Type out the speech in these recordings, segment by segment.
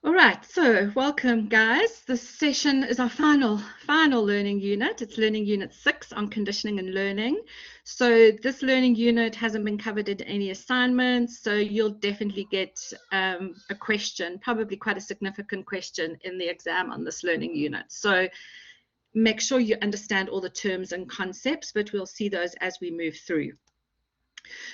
All right, so welcome guys. This session is our final learning unit. It's learning unit 6 on conditioning and learning. So this learning unit hasn't been covered in any assignments, so you'll definitely get a question, probably quite a significant question in the exam on this learning unit. So make sure you understand all the terms and concepts, but we'll see those as we move through.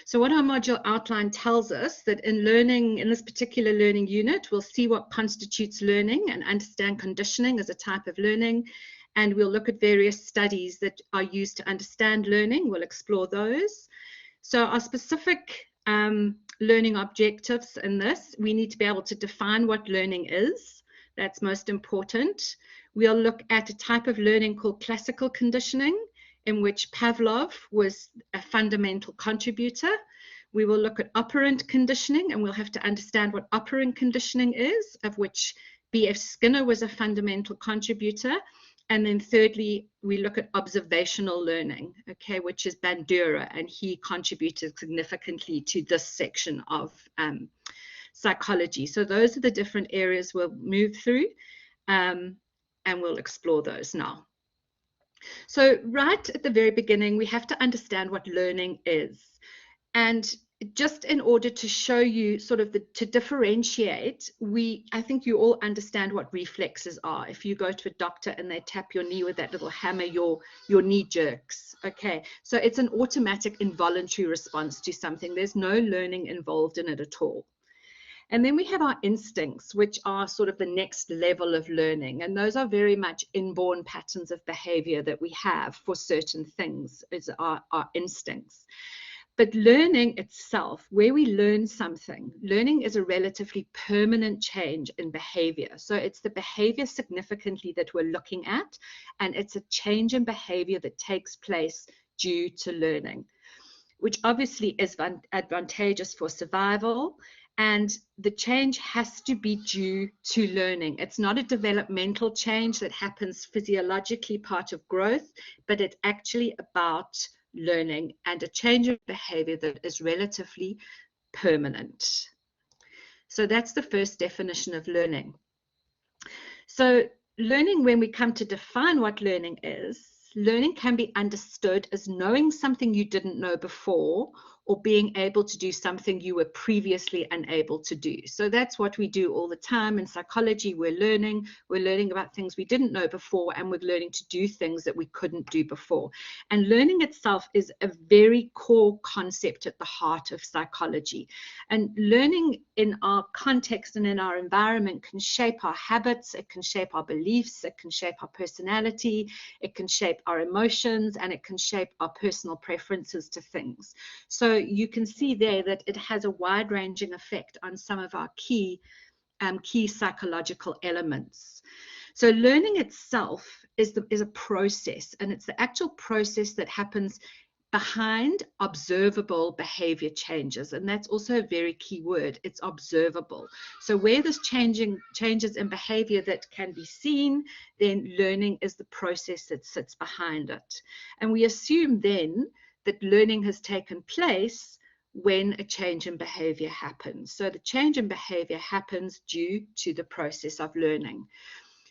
So what our module outline tells us that in learning, in this particular learning unit, we'll see what constitutes learning and understand conditioning as a type of learning. And we'll look at various studies that are used to understand learning. We'll explore those. So our specific learning objectives in this, we need to be able to define what learning is. That's most important. We'll look at a type of learning called classical conditioning, in which Pavlov was a fundamental contributor. We will look at operant conditioning, and we'll have to understand what operant conditioning is, of which B.F. Skinner was a fundamental contributor. And then thirdly, we look at observational learning, okay, which is Bandura, and he contributed significantly to this section of psychology. So those are the different areas we'll move through, and we'll explore those now. So right at the very beginning, we have to understand what learning is. And just in order to show you sort of to differentiate, I think you all understand what reflexes are. If you go to a doctor and they tap your knee with that little hammer, your knee jerks. Okay, so it's an automatic involuntary response to something. There's no learning involved in it at all. And then we have our instincts, which are sort of the next level of learning. And those are very much inborn patterns of behavior that we have for certain things, is our instincts. But learning itself, where we learn something, learning is a relatively permanent change in behavior. So it's the behavior significantly that we're looking at, and it's a change in behavior that takes place due to learning, which obviously is advantageous for survival. And the change has to be due to learning. It's not a developmental change that happens physiologically, part of growth, but it's actually about learning and a change of behavior that is relatively permanent. So that's the first definition of learning. So learning, when we come to define what learning is, learning can be understood as knowing something you didn't know before, or being able to do something you were previously unable to do. So that's what we do all the time in psychology. We're learning about things we didn't know before, and we're learning to do things that we couldn't do before. And learning itself is a very core concept at the heart of psychology. And learning in our context and in our environment can shape our habits, it can shape our beliefs, it can shape our personality, it can shape our emotions, and it can shape our personal preferences to things. So you can see there that it has a wide-ranging effect on some of our key psychological elements. So learning itself is a process, and it's the actual process that happens behind observable behavior changes. And that's also a very key word. It's observable. So where there's changes in behavior that can be seen, then learning is the process that sits behind it. And we assume then that learning has taken place when a change in behavior happens. So the change in behavior happens due to the process of learning.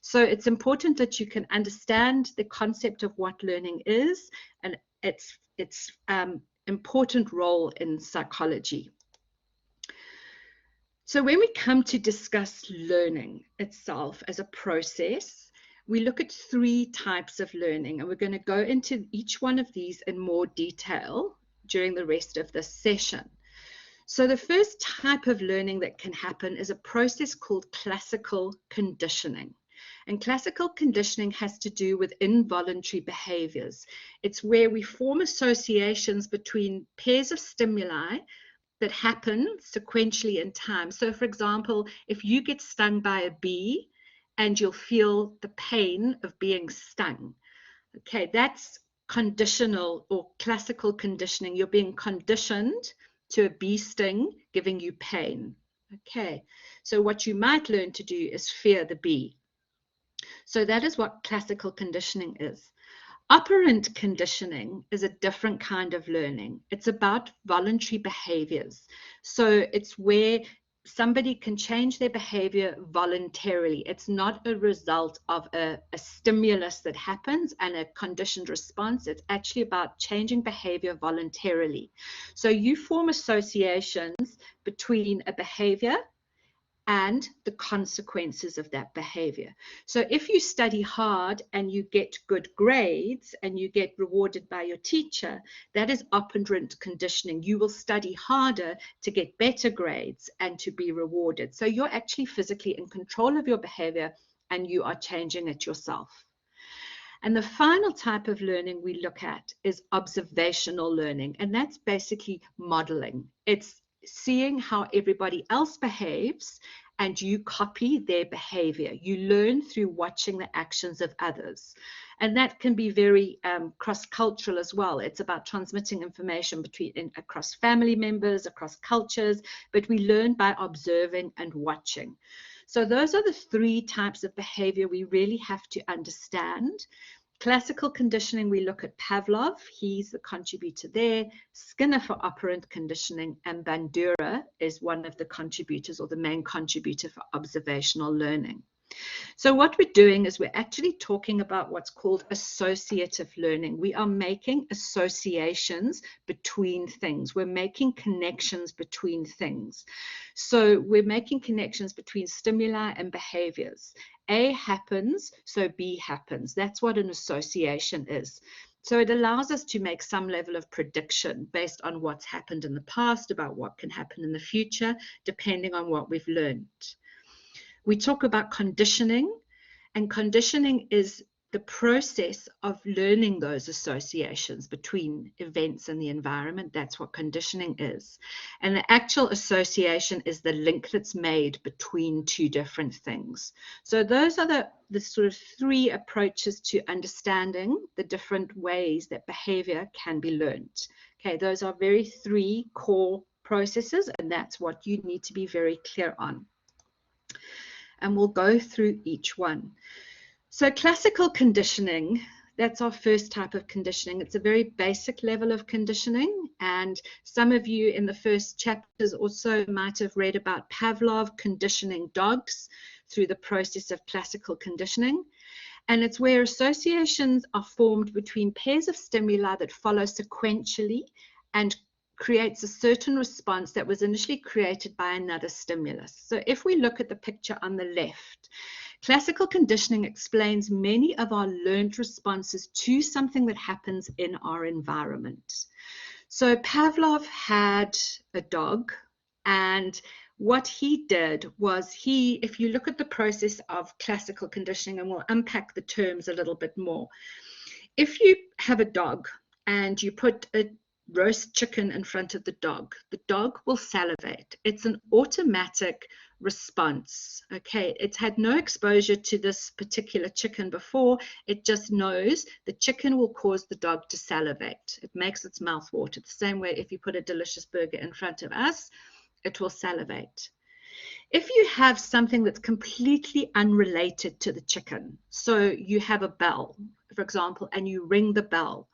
So it's important that you can understand the concept of what learning is and its important role in psychology. So when we come to discuss learning itself as a process, we look at 3 types of learning, and we're going to go into each one of these in more detail during the rest of this session. So the first type of learning that can happen is a process called classical conditioning. And classical conditioning has to do with involuntary behaviors. It's where we form associations between pairs of stimuli that happen sequentially in time. So for example, if you get stung by a bee, and you'll feel the pain of being stung. Okay, that's conditional or classical conditioning. You're being conditioned to a bee sting, giving you pain. Okay, so what you might learn to do is fear the bee. So that is what classical conditioning is. Operant conditioning is a different kind of learning. It's about voluntary behaviors. So it's where somebody can change their behavior voluntarily. It's not a result of a stimulus that happens and a conditioned response. It's actually about changing behavior voluntarily. So you form associations between a behavior and the consequences of that behavior. So if you study hard and you get good grades and you get rewarded by your teacher, that is operant conditioning. You will study harder to get better grades and to be rewarded. So you're actually physically in control of your behavior and you are changing it yourself. And the final type of learning we look at is observational learning, and that's basically modeling. It's seeing how everybody else behaves and you copy their behavior. You learn through watching the actions of others. And that can be very cross-cultural as well. It's about transmitting information across family members, across cultures, but we learn by observing and watching. So those are the three types of behavior we really have to understand. Classical conditioning, we look at Pavlov, he's the contributor there, Skinner for operant conditioning, and Bandura is one of the contributors or the main contributor for observational learning. So what we're doing is we're actually talking about what's called associative learning. We are making associations between things. We're making connections between things. So we're making connections between stimuli and behaviors. A happens, so B happens. That's what an association is. So it allows us to make some level of prediction based on what's happened in the past, about what can happen in the future, depending on what we've learned. We talk about conditioning, and conditioning is the process of learning those associations between events and the environment. That's what conditioning is. And the actual association is the link that's made between two different things. So those are the sort of three approaches to understanding the different ways that behavior can be learned. Okay, those are three core processes, and that's what you need to be very clear on. And we'll go through each one. So classical conditioning, that's our first type of conditioning. It's a very basic level of conditioning. And some of you in the first chapters also might have read about Pavlov conditioning dogs through the process of classical conditioning. And it's where associations are formed between pairs of stimuli that follow sequentially and creates a certain response that was initially created by another stimulus. So if we look at the picture on the left, classical conditioning explains many of our learned responses to something that happens in our environment. So Pavlov had a dog, and what he did was if you look at the process of classical conditioning, and we'll unpack the terms a little bit more. If you have a dog and you put a roast chicken in front of the dog will salivate. It's an automatic response. Okay, it's had no exposure to this particular chicken before. It just knows the chicken will cause the dog to salivate. It makes its mouth water. The same way if you put a delicious burger in front of us, it will salivate. If you have something that's completely unrelated to the chicken, so you have a bell, for example, and you ring the bell,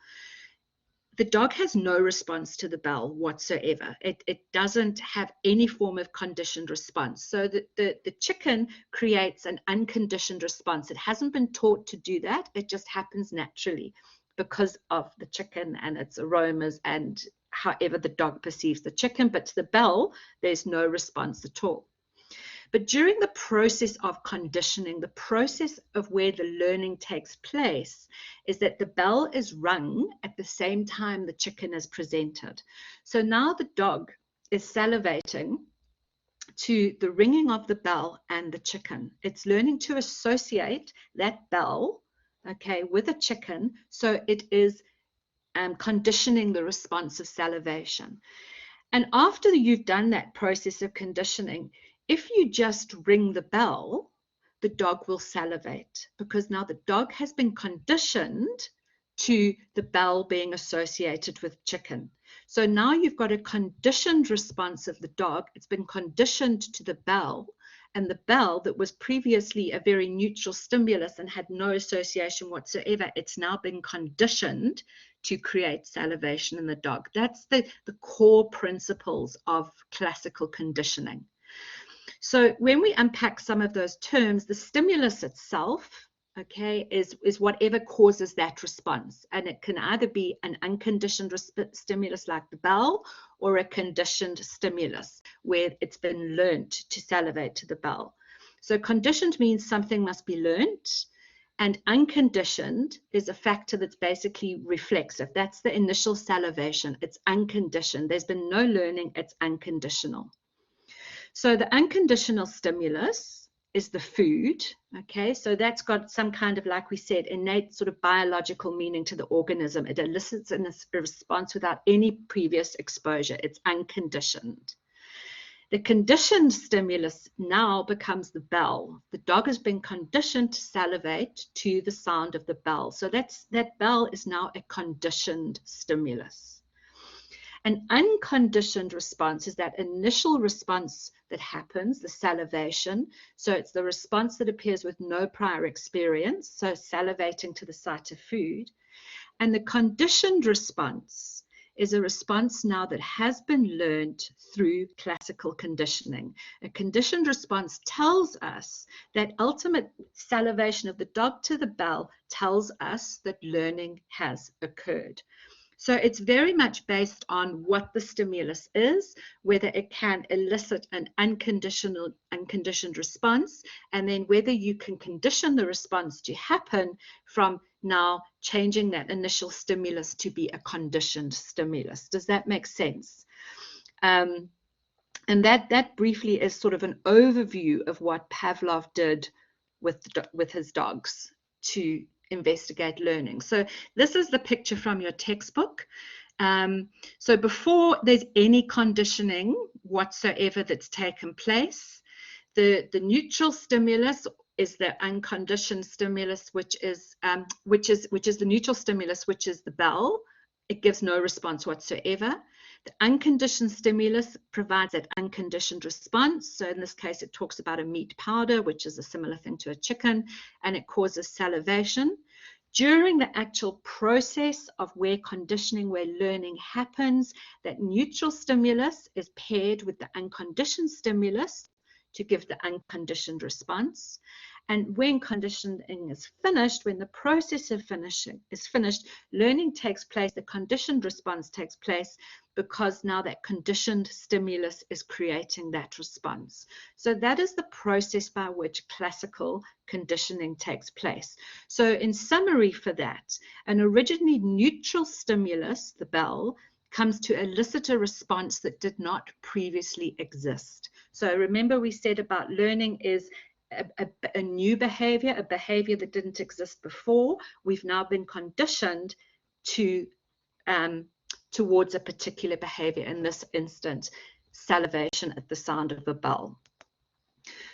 the dog has no response to the bell whatsoever. It doesn't have any form of conditioned response. So the chicken creates an unconditioned response. It hasn't been taught to do that. It just happens naturally because of the chicken and its aromas and however the dog perceives the chicken. But to the bell, there's no response at all. But during the process of conditioning, the process of where the learning takes place is that the bell is rung at the same time the chicken is presented. So now the dog is salivating to the ringing of the bell and the chicken. It's learning to associate that bell, okay, with a chicken. So it is conditioning the response of salivation. And after you've done that process of conditioning, if you just ring the bell, the dog will salivate because now the dog has been conditioned to the bell being associated with chicken. So now you've got a conditioned response of the dog. It's been conditioned to the bell, and the bell that was previously a very neutral stimulus and had no association whatsoever, it's now been conditioned to create salivation in the dog. That's the core principles of classical conditioning. So when we unpack some of those terms, the stimulus itself, okay, is whatever causes that response. And it can either be an unconditioned stimulus like the bell, or a conditioned stimulus where it's been learned to salivate to the bell. So conditioned means something must be learned, and unconditioned is a factor that's basically reflexive. That's the initial salivation. It's unconditioned. There's been no learning. It's unconditional. So the unconditional stimulus is the food, okay? So that's got some kind of, like we said, innate sort of biological meaning to the organism. It elicits a response without any previous exposure. It's unconditioned. The conditioned stimulus now becomes the bell. The dog has been conditioned to salivate to the sound of the bell. So that bell is now a conditioned stimulus. An unconditioned response is that initial response that happens, the salivation. So it's the response that appears with no prior experience, so salivating to the sight of food. And the conditioned response is a response now that has been learned through classical conditioning. A conditioned response tells us that ultimate salivation of the dog to the bell tells us that learning has occurred. So it's very much based on what the stimulus is, whether it can elicit an unconditioned response, and then whether you can condition the response to happen from now changing that initial stimulus to be a conditioned stimulus. Does that make sense? And that briefly is sort of an overview of what Pavlov did with his dogs to investigate learning. So this is the picture from your textbook. So before there's any conditioning whatsoever that's taken place, the neutral stimulus is the unconditioned stimulus, which is the neutral stimulus, which is the bell. It gives no response whatsoever. The unconditioned stimulus provides that unconditioned response. So in this case, it talks about a meat powder, which is a similar thing to a chicken, and it causes salivation. During the actual process of where learning happens, that neutral stimulus is paired with the unconditioned stimulus to give the unconditioned response. And when conditioning is finished, when the process of finishing is finished, learning takes place, the conditioned response takes place, because now that conditioned stimulus is creating that response. So that is the process by which classical conditioning takes place. So in summary for that, an originally neutral stimulus, the bell, comes to elicit a response that did not previously exist. So remember we said about learning is a new behavior, a behavior that didn't exist before. We've now been conditioned to towards a particular behavior, in this instance, salivation at the sound of a bell.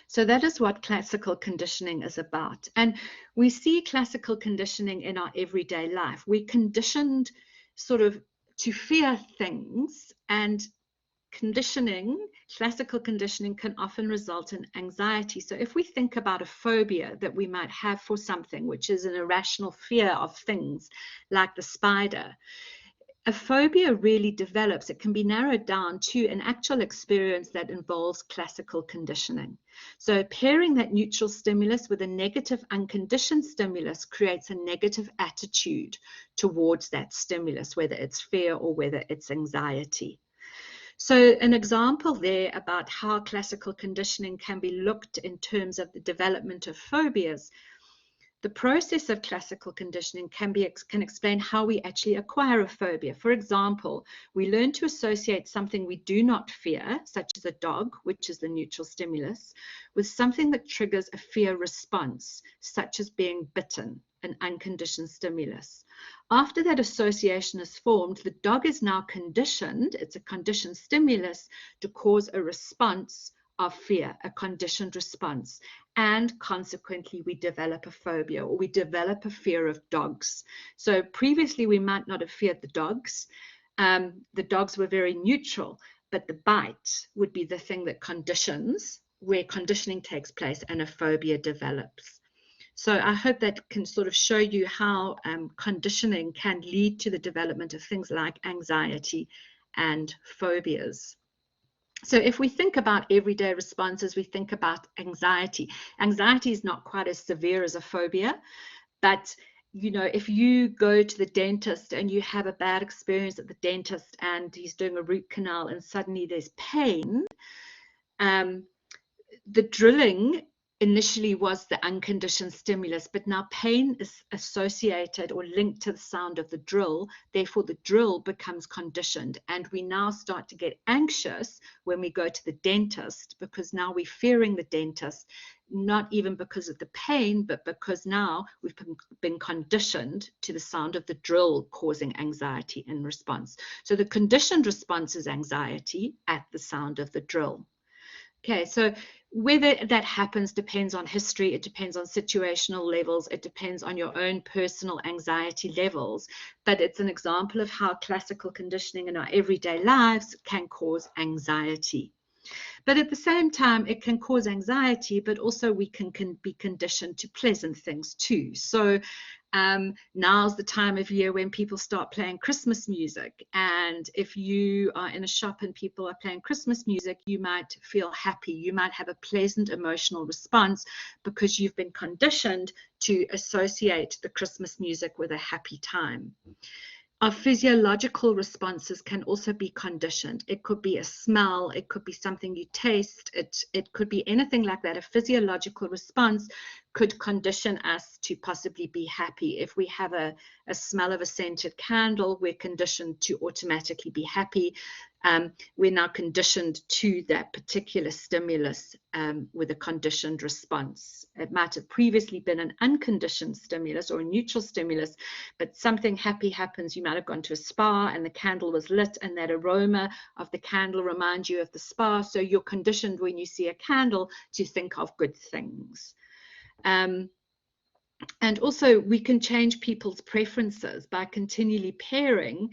So that is what classical conditioning is about. And we see classical conditioning in our everyday life. We're conditioned sort of to fear things, and classical conditioning can often result in anxiety. So if we think about a phobia that we might have for something, which is an irrational fear of things like the spider, a phobia really develops. It can be narrowed down to an actual experience that involves classical conditioning. So pairing that neutral stimulus with a negative unconditioned stimulus creates a negative attitude towards that stimulus, whether it's fear or whether it's anxiety. So an example there about how classical conditioning can be looked in terms of the development of phobias. The process of classical conditioning can explain how we actually acquire a phobia. For example, we learn to associate something we do not fear, such as a dog, which is the neutral stimulus, with something that triggers a fear response, such as being bitten, an unconditioned stimulus. After that association is formed, the dog is now conditioned, it's a conditioned stimulus, to cause a response of fear, a conditioned response, and consequently we develop a phobia, or we develop a fear of dogs. So previously we might not have feared the dogs. The dogs were very neutral, but the bite would be the thing that conditions, where conditioning takes place and a phobia develops. So I hope that can sort of show you how conditioning can lead to the development of things like anxiety and phobias. So if we think about everyday responses, we think about anxiety. Anxiety is not quite as severe as a phobia, but if you go to the dentist and you have a bad experience at the dentist and he's doing a root canal and suddenly there's pain, the drilling initially was the unconditioned stimulus, but now pain is associated or linked to the sound of the drill. Therefore, the drill becomes conditioned, and we now start to get anxious when we go to the dentist, because now we're fearing the dentist, not even because of the pain, but because now we've been conditioned to the sound of the drill causing anxiety in response. So the conditioned response is anxiety at the sound of the drill. Okay, so whether that happens depends on history, it depends on situational levels, it depends on your own personal anxiety levels, but it's an example of how classical conditioning in our everyday lives can cause anxiety. But at the same time, it can cause anxiety, but also we can be conditioned to pleasant things too. So now's the time of year when people start playing Christmas music. And if you are in a shop and people are playing Christmas music, you might feel happy. You might have a pleasant emotional response because you've been conditioned to associate the Christmas music with a happy time. Our physiological responses can also be conditioned. It could be a smell, it could be something you taste, it could be anything like that. A physiological response could condition us to possibly be happy. If we have a smell of a scented candle, we're conditioned to automatically be happy. We're now conditioned to that particular stimulus with a conditioned response. It might have previously been an unconditioned stimulus or a neutral stimulus, but something happy happens. You might have gone to a spa and the candle was lit, and that aroma of the candle reminds you of the spa. So you're conditioned when you see a candle to think of good things. And also we can change people's preferences by continually pairing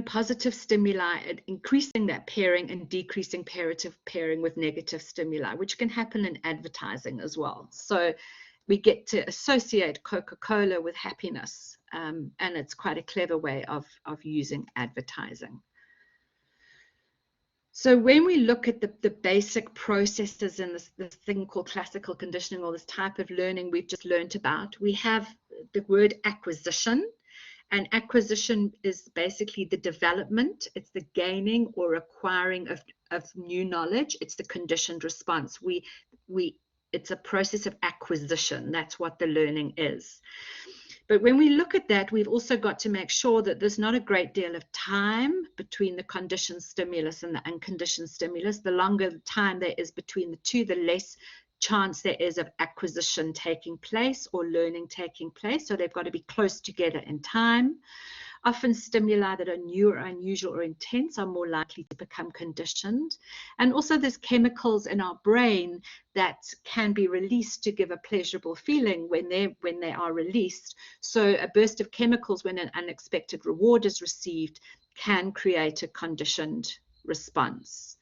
positive stimuli and increasing that pairing and decreasing pairing with negative stimuli, which can happen in advertising as well. So we get to associate Coca-Cola with happiness, and it's quite a clever way of using advertising. So when we look at the basic processes in this thing called classical conditioning, or this type of learning we've just learned about, we have the word acquisition. And acquisition is basically the development, it's the gaining or acquiring of new knowledge, it's the conditioned response. It's a process of acquisition, that's what the learning is. But when we look at that, we've also got to make sure that there's not a great deal of time between the conditioned stimulus and the unconditioned stimulus. The longer the time there is between the two, the less chance there is of acquisition taking place or learning taking place. So they've got to be close together in time. Often stimuli that are new or unusual or intense are more likely to become conditioned. And also there's chemicals in our brain that can be released to give a pleasurable feeling when they are released. So a burst of chemicals when an unexpected reward is received can create a conditioned response.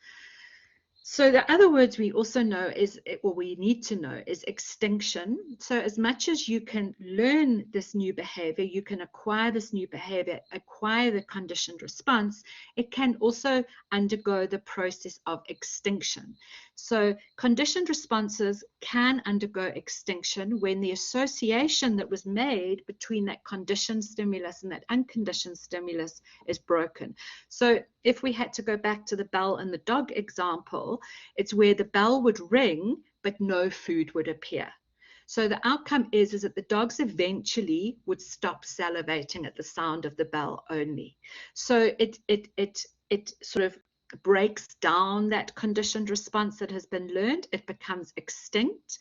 So the other words we also know is, or we need to know, is extinction. So as much as you can learn this new behavior, you can acquire this new behavior, acquire the conditioned response, it can also undergo the process of extinction. So conditioned responses can undergo extinction when the association that was made between that conditioned stimulus and that unconditioned stimulus is broken. So if we had to go back to the bell and the dog example, it's where the bell would ring, but no food would appear. So the outcome is that the dogs eventually would stop salivating at the sound of the bell only. So it sort of breaks down that conditioned response that has been learned. It becomes extinct.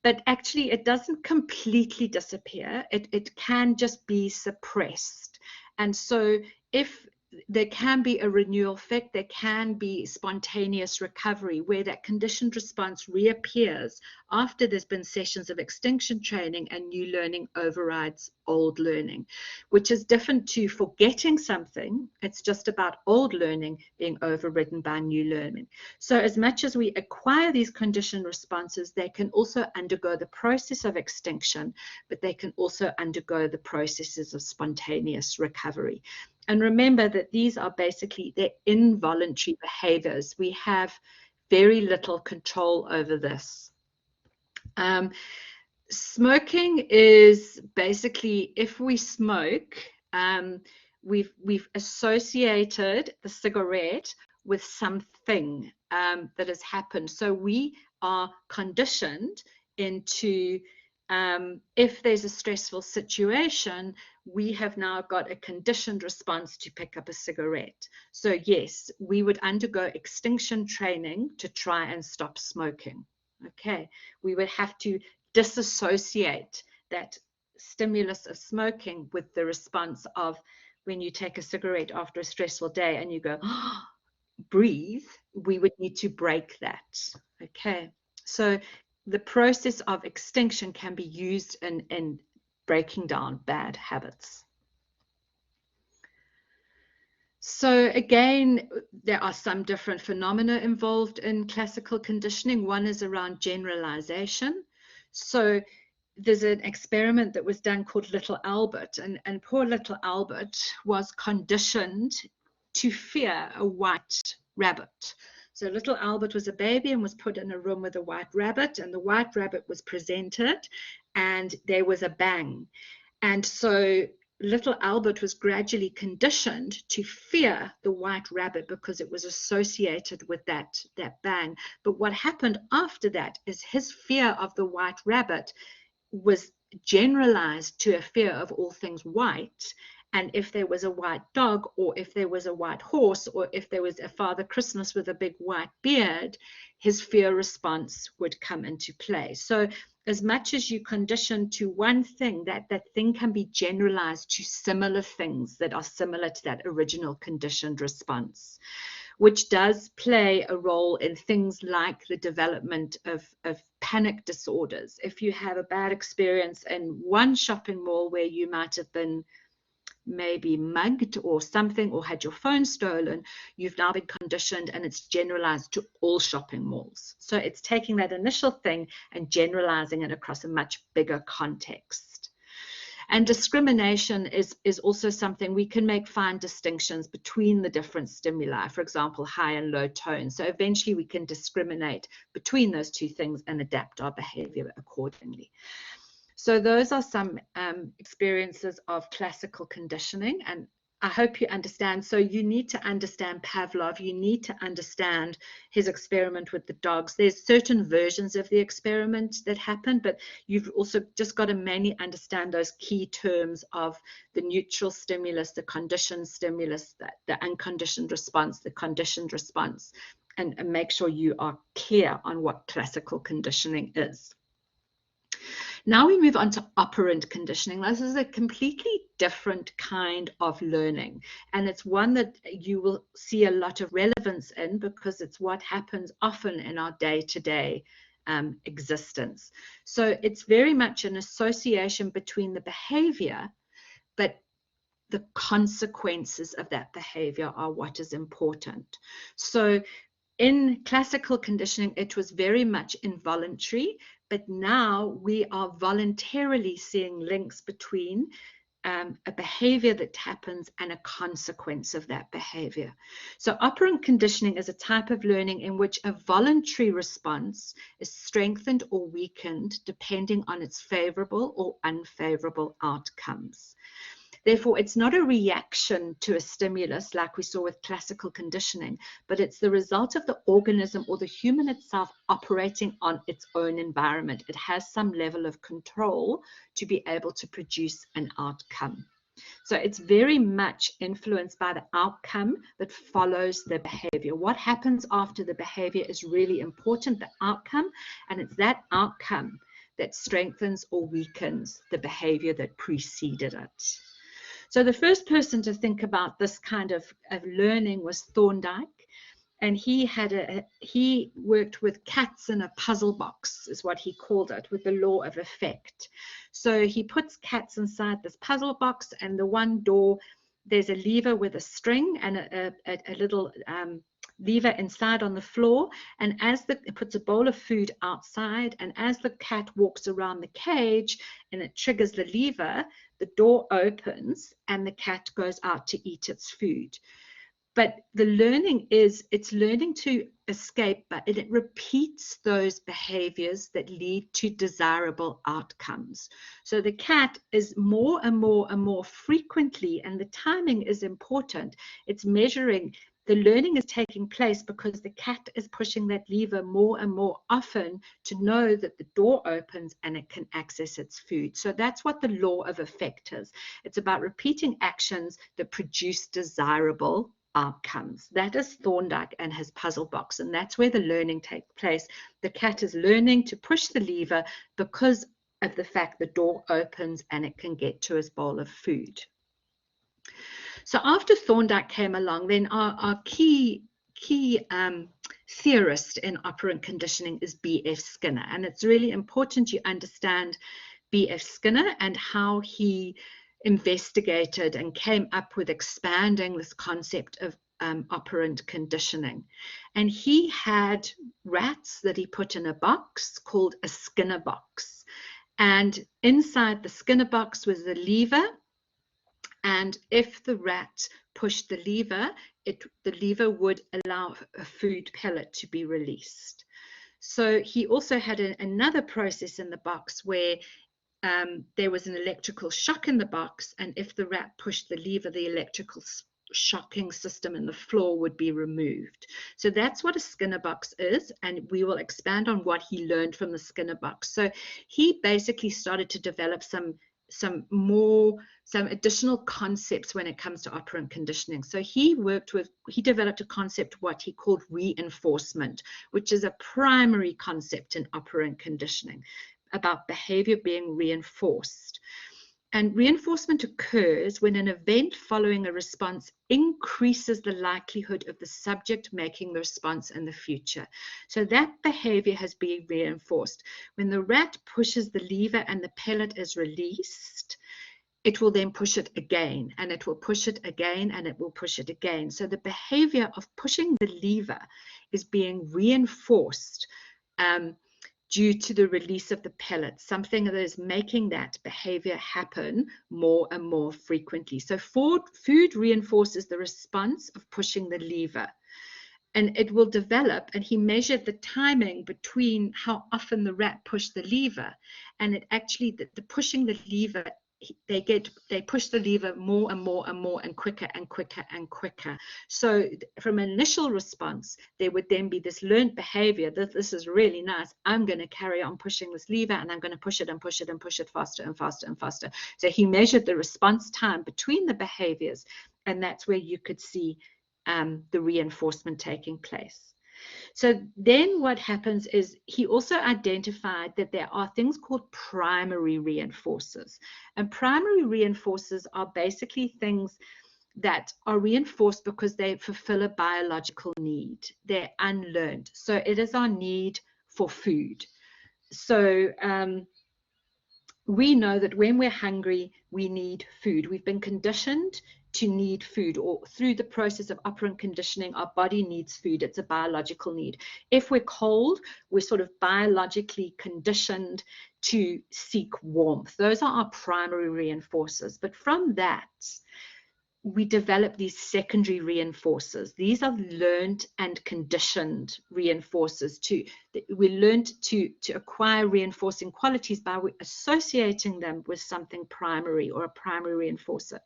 But actually, it doesn't completely disappear. It can just be suppressed. And so if there can be a renewal effect, there can be spontaneous recovery where that conditioned response reappears after there's been sessions of extinction training and new learning overrides old learning, which is different to forgetting something. It's just about old learning being overridden by new learning. So as much as we acquire these conditioned responses, they can also undergo the process of extinction, but they can also undergo the processes of spontaneous recovery. And remember that these are basically they're involuntary behaviors. We have very little control over this. Smoking is basically, if we smoke, we've associated the cigarette with something that has happened. So we are conditioned into, if there's a stressful situation, we have now got a conditioned response to pick up a cigarette. So yes, we would undergo extinction training to try and stop smoking. Okay, we would have to disassociate that stimulus of smoking with the response of when you take a cigarette after a stressful day and you go, oh, breathe. We would need to break that. Okay, so the process of extinction can be used in breaking down bad habits. So again, there are some different phenomena involved in classical conditioning. One is around generalization. So there's an experiment that was done called Little Albert, and poor little Albert was conditioned to fear a white rabbit. So little Albert was a baby and was put in a room with a white rabbit, and the white rabbit was presented and there was a bang. And so little Albert was gradually conditioned to fear the white rabbit because it was associated with that bang. But what happened after that is his fear of the white rabbit was generalized to a fear of all things white. And if there was a white dog, or if there was a white horse, or if there was a Father Christmas with a big white beard, his fear response would come into play. So as much as you condition to one thing, that thing can be generalized to similar things that are similar to that original conditioned response, which does play a role in things like the development of panic disorders. If you have a bad experience in one shopping mall where you might have been maybe mugged or something, or had your phone stolen, you've now been conditioned and it's generalized to all shopping malls. So it's taking that initial thing and generalizing it across a much bigger context. And discrimination is also something we can make fine distinctions between the different stimuli, for example, high and low tone. So eventually we can discriminate between those two things and adapt our behavior accordingly. So those are some experiences of classical conditioning, and I hope you understand. So you need to understand Pavlov, you need to understand his experiment with the dogs. There's certain versions of the experiment that happen, but you've also just got to mainly understand those key terms of the neutral stimulus, the conditioned stimulus, the unconditioned response, the conditioned response, and make sure you are clear on what classical conditioning is. Now we move on to operant conditioning. This is a completely different kind of learning, and it's one that you will see a lot of relevance in because it's what happens often in our day-to-day existence. So it's very much an association between the behavior, but the consequences of that behavior are what is important. So in classical conditioning, it was very much involuntary, but now we are voluntarily seeing links between a behavior that happens and a consequence of that behavior. So operant conditioning is a type of learning in which a voluntary response is strengthened or weakened depending on its favorable or unfavorable outcomes. Therefore, it's not a reaction to a stimulus like we saw with classical conditioning, but it's the result of the organism or the human itself operating on its own environment. It has some level of control to be able to produce an outcome. So it's very much influenced by the outcome that follows the behavior. What happens after the behavior is really important, the outcome, and it's that outcome that strengthens or weakens the behavior that preceded it. So the first person to think about this kind of learning was Thorndike, and he worked with cats in a puzzle box, is what he called it, with the law of effect. So he puts cats inside this puzzle box, and the one door, there's a lever with a string and a little lever inside on the floor, and it puts a bowl of food outside, and as the cat walks around the cage and it triggers the lever, the door opens and the cat goes out to eat its food. But the learning is, it's learning to escape, but it repeats those behaviors that lead to desirable outcomes. So the cat is more and more and more frequently, and the timing is important. It's measuring, the learning is taking place because the cat is pushing that lever more and more often to know that the door opens and it can access its food. So that's what the law of effect is. It's about repeating actions that produce desirable outcomes. That is Thorndike and his puzzle box, and that's where the learning takes place. The cat is learning to push the lever because of the fact the door opens and it can get to his bowl of food. So after Thorndike came along, then our key theorist in operant conditioning is B.F. Skinner, and it's really important you understand B.F. Skinner and how he investigated and came up with expanding this concept of operant conditioning. And he had rats that he put in a box called a Skinner box, and inside the Skinner box was the lever, and if the rat pushed the lever, the lever would allow a food pellet to be released. So he also had another process in the box where there was an electrical shock in the box, and if the rat pushed the lever, the electrical shocking system in the floor would be removed. So that's what a Skinner box is, and we will expand on what he learned from the Skinner box. So he basically started to develop some additional concepts when it comes to operant conditioning. So he developed a concept, what he called reinforcement, which is a primary concept in operant conditioning, about behavior being reinforced. And reinforcement occurs when an event following a response increases the likelihood of the subject making the response in the future. So that behavior has been reinforced. When the rat pushes the lever and the pellet is released, it will then push it again, and it will push it again, and it will push it again. So the behavior of pushing the lever is being reinforced due to the release of the pellet, something that is making that behavior happen more and more frequently. So food reinforces the response of pushing the lever, and it will develop, and he measured the timing between how often the rat pushed the lever, and it actually, the pushing the lever, they push the lever more and more and more and quicker and quicker and quicker. So from an initial response, there would then be this learned behavior that this is really nice. I'm going to carry on pushing this lever, and I'm going to push it and push it and push it faster and faster and faster. So he measured the response time between the behaviors, and that's where you could see the reinforcement taking place. So then what happens is he also identified that there are things called primary reinforcers. And primary reinforcers are basically things that are reinforced because they fulfill a biological need. They're unlearned. So it is our need for food. So we know that when we're hungry, we need food. We've been conditioned to need food, or through the process of operant conditioning, our body needs food. It's a biological need. If we're cold, we're sort of biologically conditioned to seek warmth. Those are our primary reinforcers. But from that, we develop these secondary reinforcers. These are learned and conditioned reinforcers. We learned to acquire reinforcing qualities by associating them with something primary or a primary reinforcer.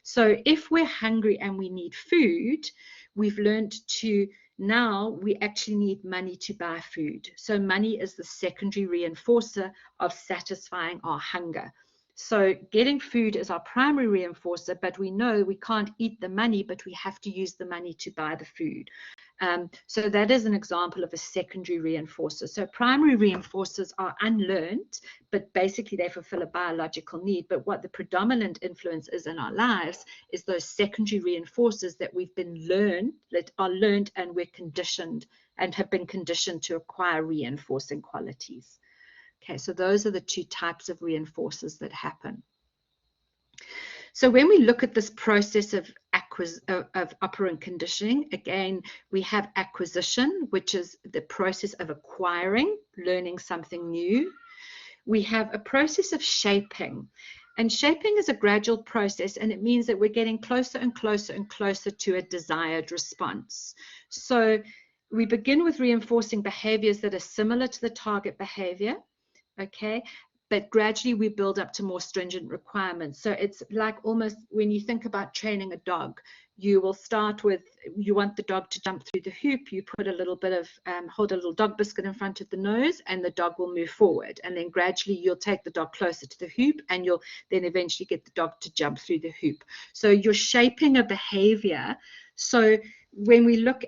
So if we're hungry and we need food, we've learned to now we actually need money to buy food. So money is the secondary reinforcer of satisfying our hunger. So getting food is our primary reinforcer, but we know we can't eat the money, but we have to use the money to buy the food. So that is an example of a secondary reinforcer. So primary reinforcers are unlearned, but basically they fulfill a biological need. But what the predominant influence is in our lives is those secondary reinforcers that are learned and we're conditioned and have been conditioned to acquire reinforcing qualities. Okay, so those are the two types of reinforcers that happen. So when we look at this process of operant conditioning. Again, we have acquisition, which is the process of acquiring, learning something new. We have a process of shaping. And shaping is a gradual process, and it means that we're getting closer and closer and closer to a desired response. So we begin with reinforcing behaviors that are similar to the target behavior, okay? But gradually we build up to more stringent requirements. So it's like almost when you think about training a dog, you will start with, you want the dog to jump through the hoop, you put a little bit of, hold a little dog biscuit in front of the nose, and the dog will move forward. And then gradually you'll take the dog closer to the hoop, and you'll then eventually get the dog to jump through the hoop. So you're shaping a behavior. So when we look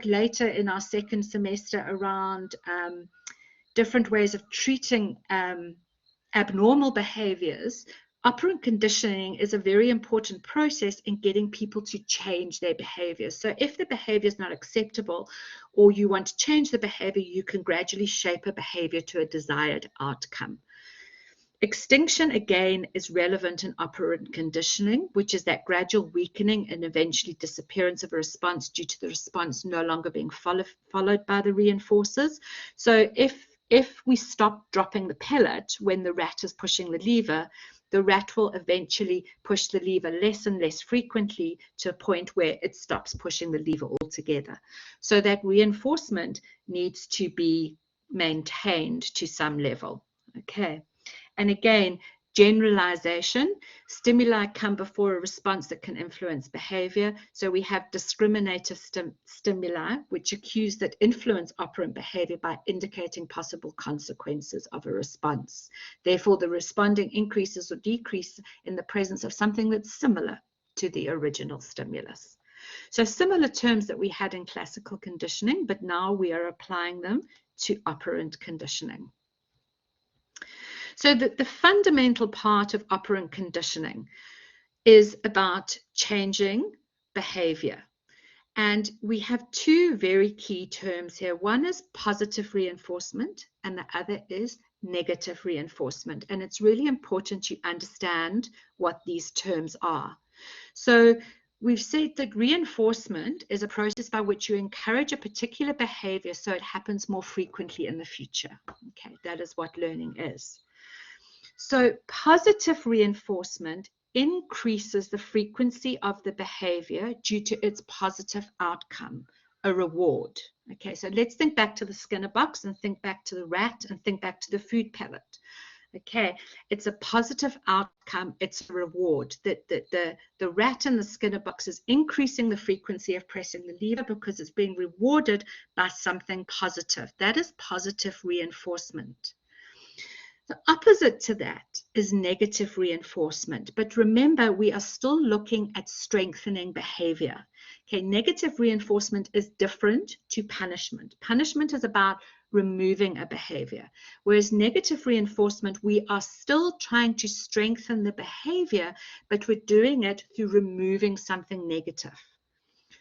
later in our second semester around different ways of treating abnormal behaviors, operant conditioning is a very important process in getting people to change their behaviors. So if the behavior is not acceptable, or you want to change the behavior, you can gradually shape a behavior to a desired outcome. Extinction, again, is relevant in operant conditioning, which is that gradual weakening and eventually disappearance of a response due to the response no longer being followed by the reinforcers. So if we stop dropping the pellet when the rat is pushing the lever, the rat will eventually push the lever less and less frequently to a point where it stops pushing the lever altogether. So that reinforcement needs to be maintained to some level. Okay. And again, generalization, stimuli come before a response that can influence behavior. So we have discriminative stimuli, which accuse that influence operant behavior by indicating possible consequences of a response. Therefore, the responding increases or decreases in the presence of something that's similar to the original stimulus. So similar terms that we had in classical conditioning, but now we are applying them to operant conditioning. So the fundamental part of operant conditioning is about changing behavior. And we have two very key terms here. One is positive reinforcement, and the other is negative reinforcement. And it's really important you understand what these terms are. So we've said that reinforcement is a process by which you encourage a particular behavior so it happens more frequently in the future. Okay, that is what learning is. So positive reinforcement increases the frequency of the behavior due to its positive outcome, a reward. Okay, so let's think back to the Skinner box and think back to the rat and think back to the food pellet. Okay, it's a positive outcome, it's a reward. The rat in the Skinner box is increasing the frequency of pressing the lever because it's being rewarded by something positive. That is positive reinforcement. The opposite to that is negative reinforcement. But remember, we are still looking at strengthening behavior. Okay, negative reinforcement is different to punishment. Punishment is about removing a behavior, whereas negative reinforcement, we are still trying to strengthen the behavior, but we're doing it through removing something negative.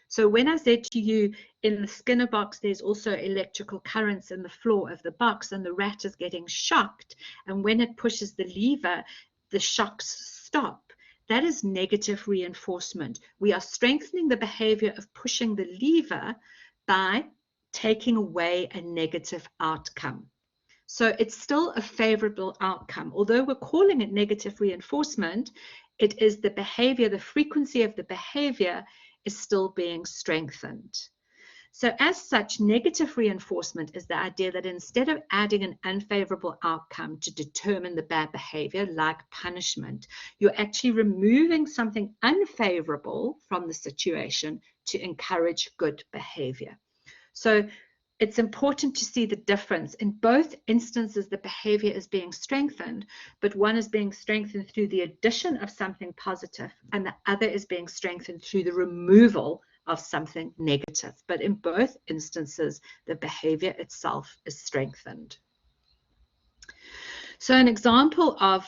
So when I said to you, in the Skinner box, there's also electrical currents in the floor of the box, and the rat is getting shocked. And when it pushes the lever, the shocks stop. That is negative reinforcement. We are strengthening the behavior of pushing the lever by taking away a negative outcome. So it's still a favorable outcome. Although we're calling it negative reinforcement, it is the behavior, the frequency of the behavior is still being strengthened. So as such, negative reinforcement is the idea that instead of adding an unfavorable outcome to determine the bad behavior, like punishment, you're actually removing something unfavorable from the situation to encourage good behavior. So it's important to see the difference. In both instances, the behavior is being strengthened, but one is being strengthened through the addition of something positive, and the other is being strengthened through the removal of something negative. But in both instances, the behavior itself is strengthened. So an example of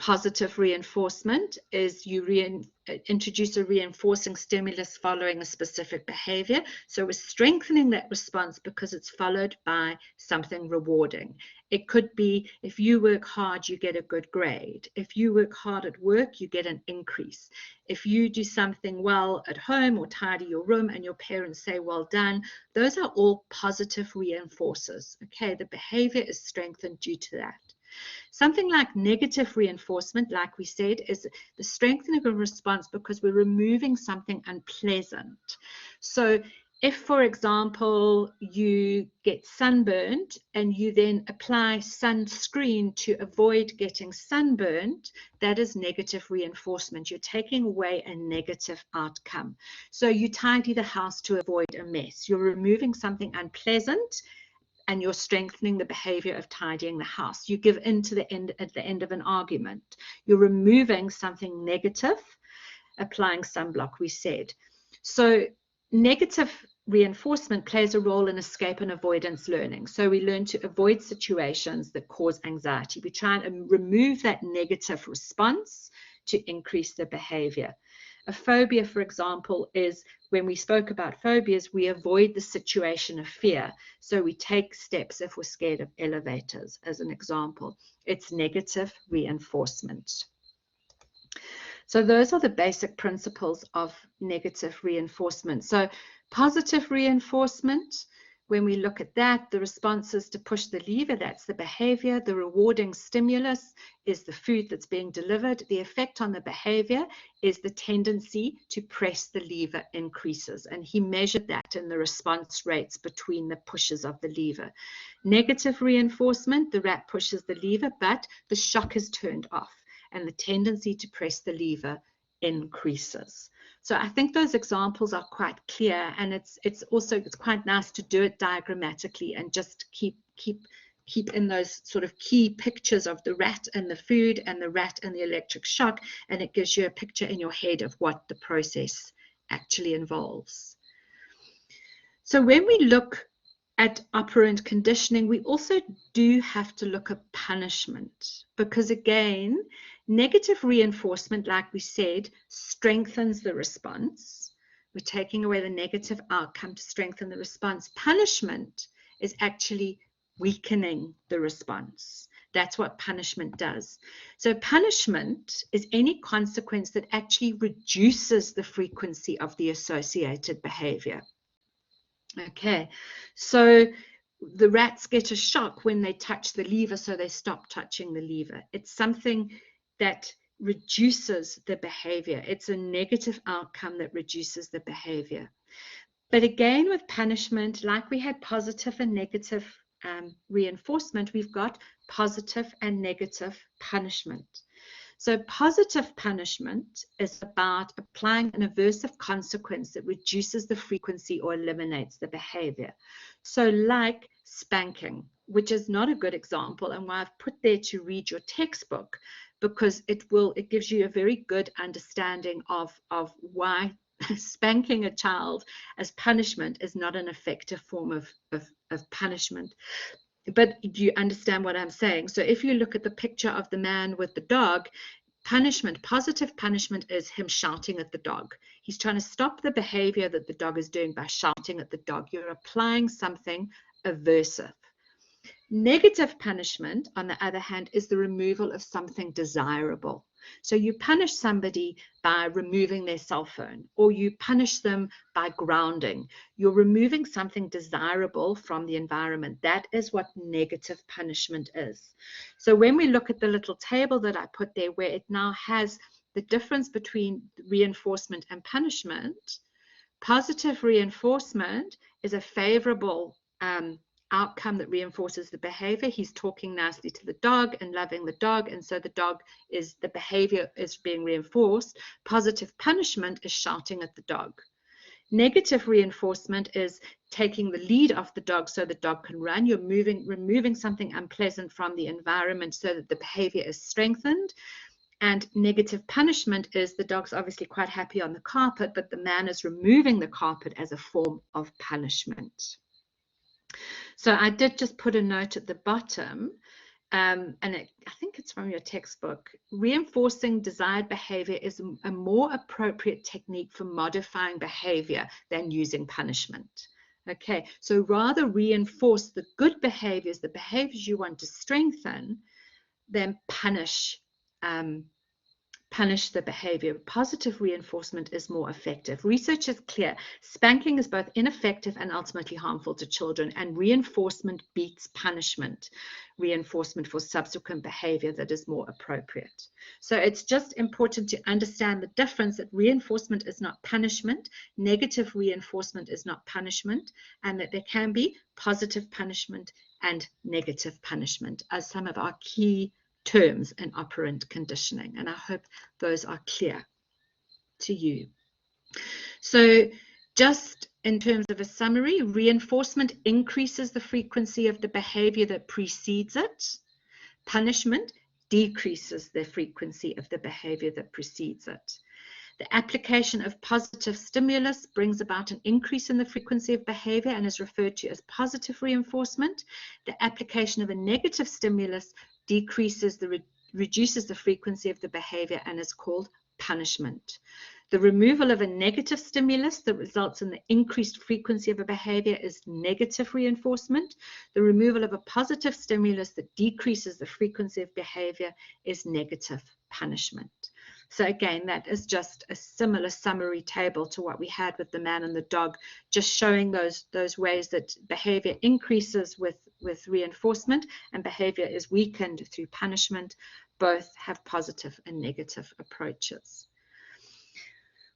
Positive reinforcement is you introduce a reinforcing stimulus following a specific behavior. So we're strengthening that response because it's followed by something rewarding. It could be if you work hard, you get a good grade. If you work hard at work, you get an increase. If you do something well at home or tidy your room and your parents say, well done, those are all positive reinforcers. Okay, the behavior is strengthened due to that. Something like negative reinforcement, like we said, is the strengthening of a response because we're removing something unpleasant. So if, for example, you get sunburned and you then apply sunscreen to avoid getting sunburned, that is negative reinforcement. You're taking away a negative outcome. So you tidy the house to avoid a mess. You're removing something unpleasant and you're strengthening the behavior of tidying the house. You give in to at the end of an argument. You're removing something negative, applying sunblock, we said. So negative reinforcement plays a role in escape and avoidance learning. So we learn to avoid situations that cause anxiety. We try and remove that negative response to increase the behavior. A phobia, for example, is when we spoke about phobias, we avoid the situation of fear. So we take steps if we're scared of elevators, as an example. It's negative reinforcement. So those are the basic principles of negative reinforcement. So positive reinforcement, when we look at that, the response is to push the lever, that's the behavior. The rewarding stimulus is the food that's being delivered. The effect on the behavior is the tendency to press the lever increases. And he measured that in the response rates between the pushes of the lever. Negative reinforcement, the rat pushes the lever, but the shock is turned off and the tendency to press the lever increases. So I think those examples are quite clear, and it's quite nice to do it diagrammatically and just keep in those sort of key pictures of the rat and the food and the rat and the electric shock, and it gives you a picture in your head of what the process actually involves. So when we look at operant conditioning, we also do have to look at punishment, because again, negative reinforcement, like we said, strengthens the response. We're taking away the negative outcome to strengthen the response. Punishment is actually weakening the response. That's what punishment does. So punishment is any consequence that actually reduces the frequency of the associated behavior. Okay, so the rats get a shock when they touch the lever, so they stop touching the lever. It's something that reduces the behavior. It's a negative outcome that reduces the behavior. But again, with punishment, like we had positive and negative reinforcement, we've got positive and negative punishment. So positive punishment is about applying an aversive consequence that reduces the frequency or eliminates the behavior. So like spanking, which is not a good example, and why I've put there to read your textbook, because it gives you a very good understanding of why spanking a child as punishment is not an effective form of punishment. But do you understand what I'm saying? So if you look at the picture of the man with the dog, punishment, positive punishment is him shouting at the dog. He's trying to stop the behavior that the dog is doing by shouting at the dog. You're applying something aversive. Negative punishment, on the other hand, is the removal of something desirable. So you punish somebody by removing their cell phone, or you punish them by grounding. You're removing something desirable from the environment. That is what negative punishment is. So when we look at the little table that I put there, where it now has the difference between reinforcement and punishment, positive reinforcement is a favorable outcome that reinforces the behavior. He's talking nicely to the dog and loving the dog, and so the behavior is being reinforced. Positive punishment is shouting at the dog. Negative reinforcement is taking the lead off the dog so the dog can run. You're removing something unpleasant from the environment so that the behavior is strengthened. And negative punishment is the dog's obviously quite happy on the carpet, but the man is removing the carpet as a form of punishment. So I did just put a note at the bottom I think it's from your textbook, reinforcing desired behavior is a more appropriate technique for modifying behavior than using punishment. Okay, so rather reinforce the good behaviors, the behaviors you want to strengthen, than punish the behavior. Positive reinforcement is more effective. Research is clear. Spanking is both ineffective and ultimately harmful to children, and reinforcement beats punishment. Reinforcement for subsequent behavior that is more appropriate. So it's just important to understand the difference that reinforcement is not punishment, negative reinforcement is not punishment, and that there can be positive punishment and negative punishment as some of our key terms in operant conditioning, and I hope those are clear to you. So just in terms of a summary, reinforcement increases the frequency of the behavior that precedes it. Punishment decreases the frequency of the behavior that precedes it. The application of positive stimulus brings about an increase in the frequency of behavior and is referred to as positive reinforcement. The application of a negative stimulus reduces the frequency of the behavior and is called punishment. The removal of a negative stimulus that results in the increased frequency of a behavior is negative reinforcement. The removal of a positive stimulus that decreases the frequency of behavior is negative punishment. So again, that is just a similar summary table to what we had with the man and the dog, just showing those ways that behavior increases with reinforcement and behavior is weakened through punishment. Both have positive and negative approaches.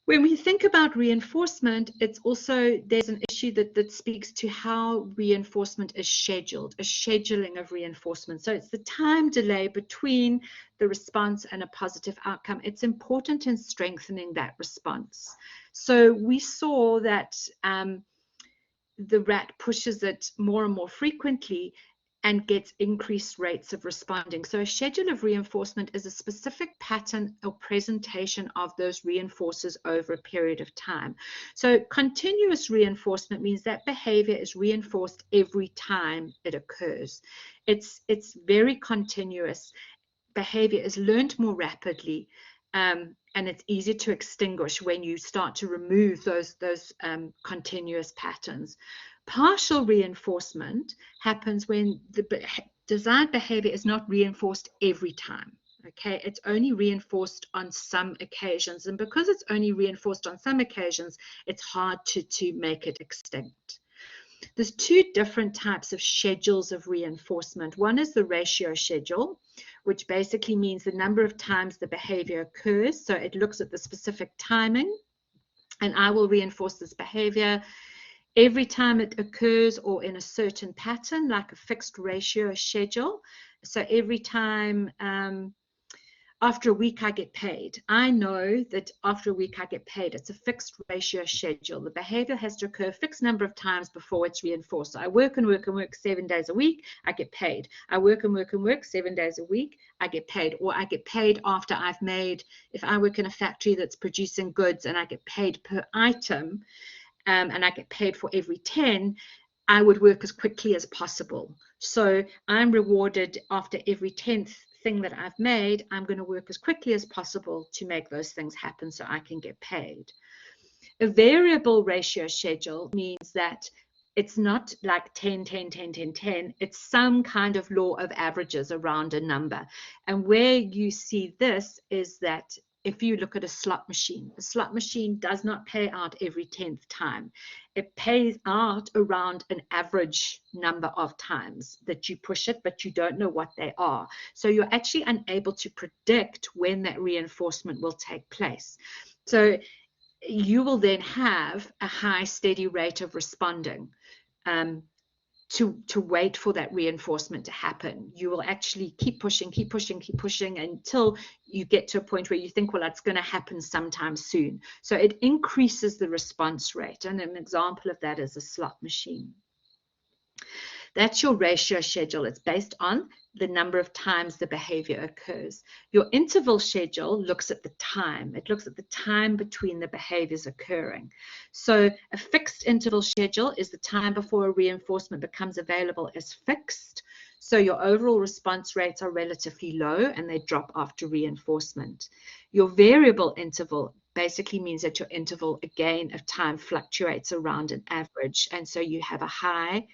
When we think about reinforcement, it's also, there's an issue that speaks to how reinforcement is scheduled, a scheduling of reinforcement. So it's the time delay between the response and a positive outcome. It's important in strengthening that response. So we saw that the rat pushes it more and more frequently and gets increased rates of responding. So a schedule of reinforcement is a specific pattern or presentation of those reinforcers over a period of time. So continuous reinforcement means that behavior is reinforced every time it occurs. It's very continuous. Behavior is learned more rapidly, and it's easy to extinguish when you start to remove those continuous patterns. Partial reinforcement happens when the desired behavior is not reinforced every time. Okay, it's only reinforced on some occasions, and because it's only reinforced on some occasions, it's hard to make it extinct. There's two different types of schedules of reinforcement. One is the ratio schedule, which basically means the number of times the behavior occurs. So it looks at the specific timing, and I will reinforce this behavior every time it occurs or in a certain pattern, like a fixed ratio schedule. So every time after a week I get paid, I know that after a week I get paid. It's a fixed ratio schedule. The behavior has to occur a fixed number of times before it's reinforced. So I work and work and work 7 days a week, I get paid. I work and work and work 7 days a week, I get paid. Or I get paid after I've made, if I work in a factory that's producing goods and I get paid per item, and I get paid for every 10, I would work as quickly as possible. So I'm rewarded after every 10th thing that I've made. I'm going to work as quickly as possible to make those things happen so I can get paid. A variable ratio schedule means that it's not like 10, 10, 10, 10, 10. It's some kind of law of averages around a number. And where you see this is that if you look at a slot machine does not pay out every 10th time. It pays out around an average number of times that you push it, but you don't know what they are. So you're actually unable to predict when that reinforcement will take place. So you will then have a high, steady rate of responding to wait for that reinforcement to happen. You will actually keep pushing until you get to a point where you think, well, it's going to happen sometime soon. So it increases the response rate. And an example of that is a slot machine. That's your ratio schedule. It's based on the number of times the behavior occurs. Your interval schedule looks at the time. It looks at the time between the behaviors occurring. So a fixed interval schedule is the time before a reinforcement becomes available as fixed. So your overall response rates are relatively low and they drop after reinforcement. Your variable interval basically means that your interval again of time fluctuates around an average. And so you have a high.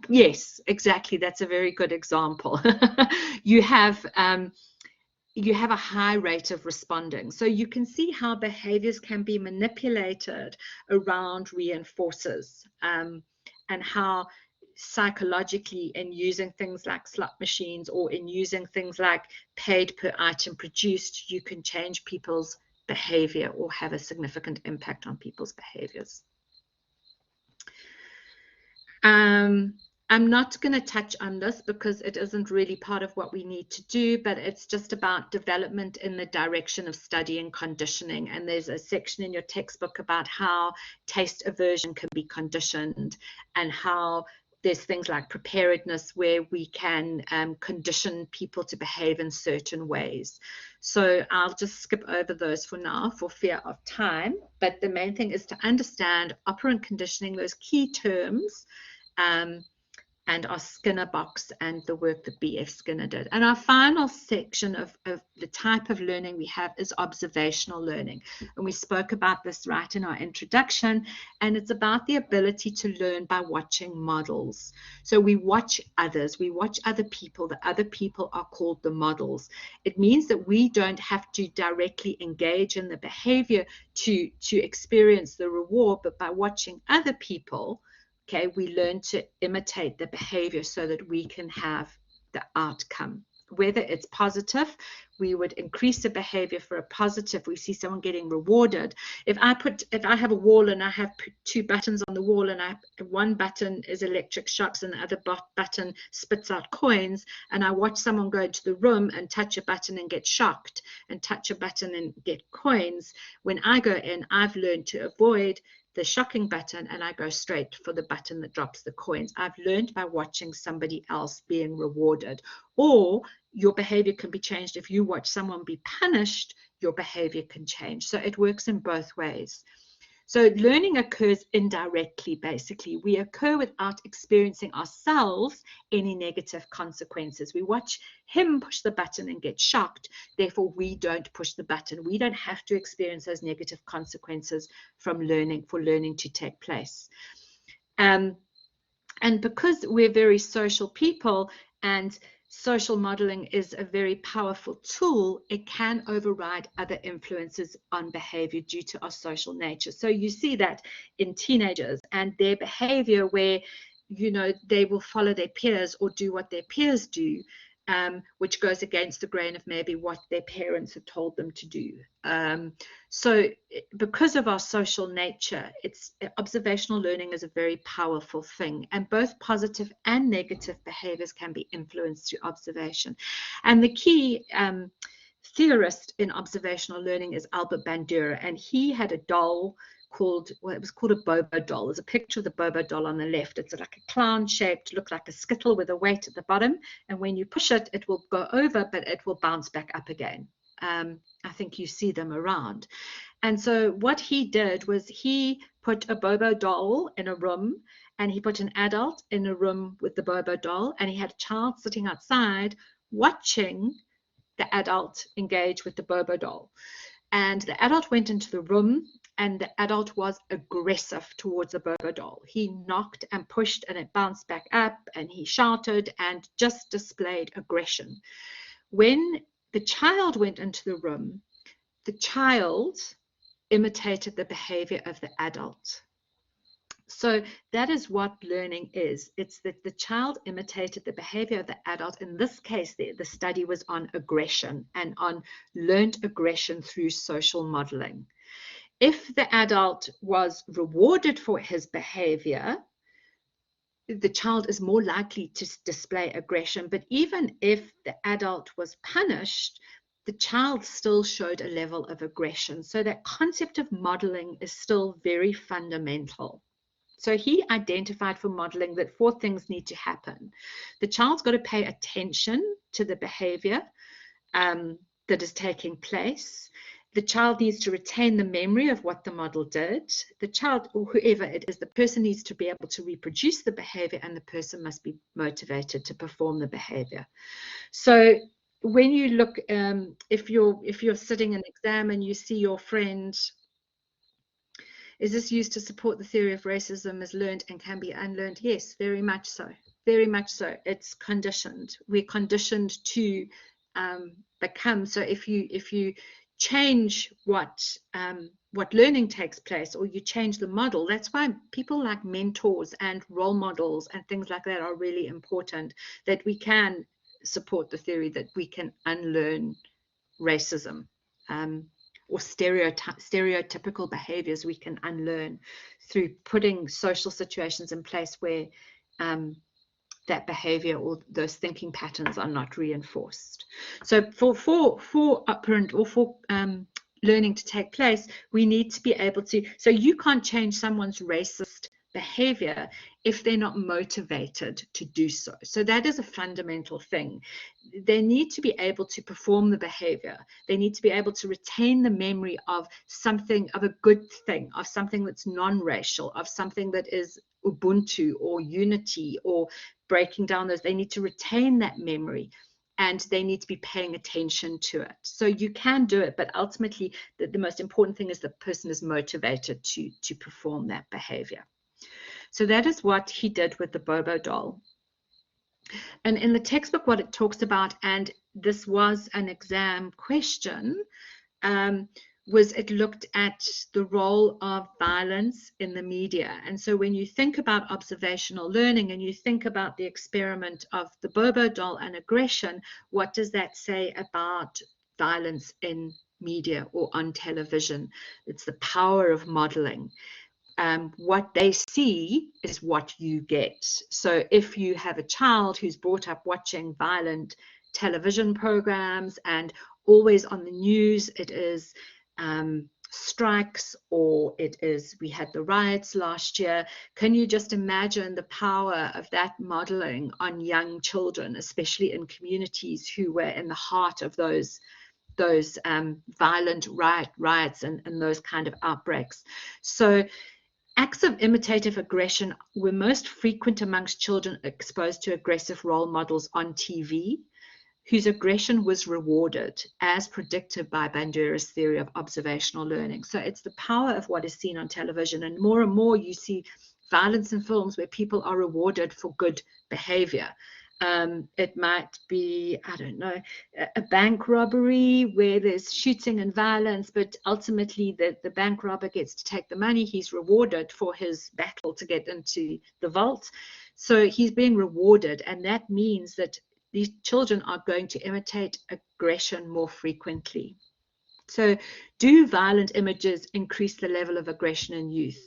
Yes, exactly. That's a very good example. You have a high rate of responding. So you can see how behaviors can be manipulated around reinforcers, and how psychologically, in using things like slot machines or in using things like paid per item produced, you can change people's behavior or have a significant impact on people's behaviors. I'm not going to touch on this because it isn't really part of what we need to do, but it's just about development in the direction of study and conditioning. And there's a section in your textbook about how taste aversion can be conditioned, and how there's things like preparedness where we can condition people to behave in certain ways. So I'll just skip over those for now for fear of time. But the main thing is to understand operant conditioning, those key terms, and our Skinner box and the work that B.F. Skinner did. And our final section of the type of learning we have is observational learning. And we spoke about this right in our introduction, and it's about the ability to learn by watching models. So we watch others, we watch other people, the other people are called the models. It means that we don't have to directly engage in the behavior to experience the reward, but by watching other people, okay, we learn to imitate the behavior so that we can have the outcome. Whether it's positive, we would increase the behavior for a positive. We see someone getting rewarded. If I have a wall and I have two buttons on the wall, and one button is electric shocks and the other button spits out coins, and I watch someone go into the room and touch a button and get shocked, and touch a button and get coins, when I go in, I've learned to avoid the shocking button and I go straight for the button that drops the coins. I've learned by watching somebody else being rewarded. Or your behavior can be changed. If you watch someone be punished, your behavior can change. So it works in both ways. So learning occurs indirectly, basically. We occur without experiencing ourselves any negative consequences. We watch him push the button and get shocked. Therefore, we don't push the button. We don't have to experience those negative consequences from learning, for learning to take place. And because we're very social people, and social modeling is a very powerful tool, it can override other influences on behavior due to our social nature. So you see that in teenagers and their behavior where, you know, they will follow their peers or do what their peers do, which goes against the grain of maybe what their parents have told them to do. So because of our social nature, observational learning is a very powerful thing, and both positive and negative behaviors can be influenced through observation. And the key theorist in observational learning is Albert Bandura, and he had a doll called, well, it was called a Bobo doll. There's a picture of the Bobo doll on the left. It's like a clown shaped, look like a skittle with a weight at the bottom, and when you push it, it will go over, but it will bounce back up again. I think you see them around. And so what he did was he put a Bobo doll in a room, and he put an adult in a room with the Bobo doll, and he had a child sitting outside watching the adult engage with the Bobo doll. And the adult went into the room, and the adult was aggressive towards the Bobo doll. He knocked and pushed, and it bounced back up, and he shouted and just displayed aggression. When the child went into the room, the child imitated the behavior of the adult. So that is what learning is. It's that the child imitated the behavior of the adult. In this case, the study was on aggression and on learned aggression through social modeling. If the adult was rewarded for his behavior, the child is more likely to display aggression. But even if the adult was punished, the child still showed a level of aggression. So that concept of modeling is still very fundamental. So he identified for modeling that 4 things need to happen. The child's got to pay attention to the behavior that is taking place. The child needs to retain the memory of what the model did. The child, or whoever it is, the person needs to be able to reproduce the behavior, and the person must be motivated to perform the behavior. So when you look, if you're sitting in an exam and you see your friend, is this used to support the theory of racism as learned and can be unlearned? Yes, very much so. Very much so. It's conditioned. We're conditioned to become. So if you change what learning takes place, or you change the model, that's why people like mentors and role models and things like that are really important, that we can support the theory that we can unlearn racism, or stereotypical behaviors we can unlearn through putting social situations in place where that behavior or those thinking patterns are not reinforced. So for operant or for learning to take place, we need to be able to, so you can't change someone's racist behavior if they're not motivated to do so. So that is a fundamental thing. They need to be able to perform the behavior. They need to be able to retain the memory of something, of a good thing, of something that's non-racial, of something that is Ubuntu or unity or breaking down those. They need to retain that memory, and they need to be paying attention to it. So you can do it, but ultimately the most important thing is the person is motivated to perform that behavior. So that is what he did with the Bobo doll. And in the textbook, what it talks about, and this was an exam question, was it looked at the role of violence in the media. And so when you think about observational learning and you think about the experiment of the Bobo doll and aggression, what does that say about violence in media or on television? It's the power of modeling. What they see is what you get. So if you have a child who's brought up watching violent television programs and always on the news, it is strikes, or it is, we had the riots last year. Can you just imagine the power of that modeling on young children, especially in communities who were in the heart of those violent riots and those kind of outbreaks? So acts of imitative aggression were most frequent amongst children exposed to aggressive role models on TV, whose aggression was rewarded, as predicted by Bandura's theory of observational learning. So it's the power of what is seen on television, and more you see violence in films where people are rewarded for good behavior. It might be, I don't know, a bank robbery where there's shooting and violence, but ultimately the bank robber gets to take the money. He's rewarded for his battle to get into the vault. So he's being rewarded, and that means that these children are going to imitate aggression more frequently. So do violent images increase the level of aggression in youth?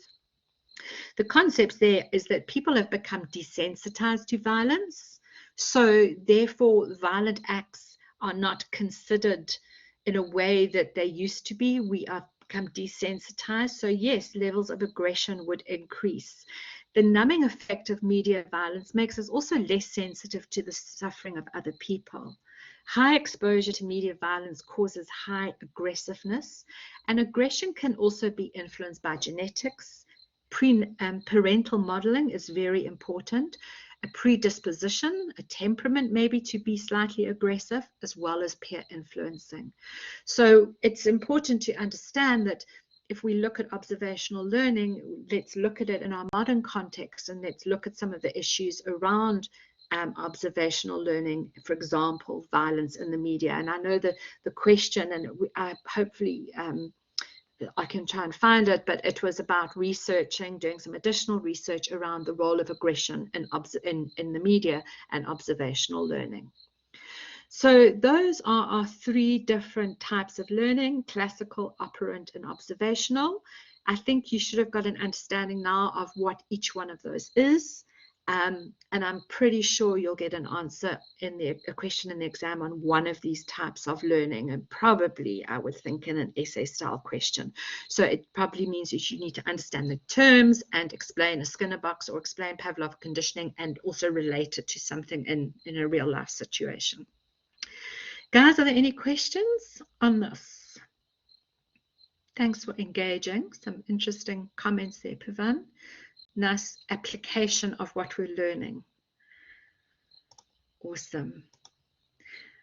The concept there is that people have become desensitized to violence. So therefore, violent acts are not considered in a way that they used to be. We are become desensitized. So yes, levels of aggression would increase. The numbing effect of media violence makes us also less sensitive to the suffering of other people. High exposure to media violence causes high aggressiveness, and aggression can also be influenced by genetics. Parental modeling is very important. A predisposition, a temperament maybe to be slightly aggressive, as well as peer influencing. So it's important to understand that if we look at observational learning, let's look at it in our modern context, and let's look at some of the issues around observational learning, for example, violence in the media. And I know that the question, and hopefully I can try and find it, but it was about doing some additional research around the role of aggression in the media and observational learning. So those are our 3 different types of learning: classical, operant, and observational. I think you should have got an understanding now of what each one of those is. And I'm pretty sure you'll get an answer in a question in the exam on one of these types of learning, and probably, I would think, in an essay style question. So it probably means that you need to understand the terms and explain a Skinner box or explain Pavlov conditioning and also relate it to something in a real life situation. Guys, are there any questions on this? Thanks for engaging. Some interesting comments there, Pavan. Nice application of what we're learning. Awesome.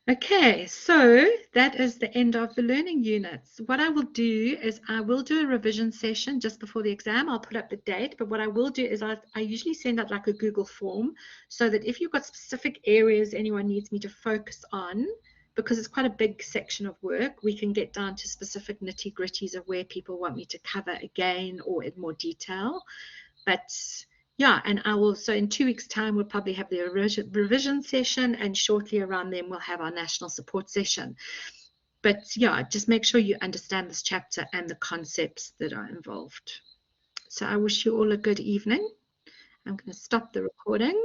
Okay, so that is the end of the learning units. What I will do is I will do a revision session just before the exam. I'll put up the date, but what I will do is I usually send out like a Google form so that if you've got specific areas anyone needs me to focus on, because it's quite a big section of work, we can get down to specific nitty-gritties of where people want me to cover again or in more detail. But yeah, and I will, so in 2 weeks' time, we'll probably have the revision session, and shortly around then we'll have our national support session. But yeah, just make sure you understand this chapter and the concepts that are involved. So I wish you all a good evening. I'm going to stop the recording.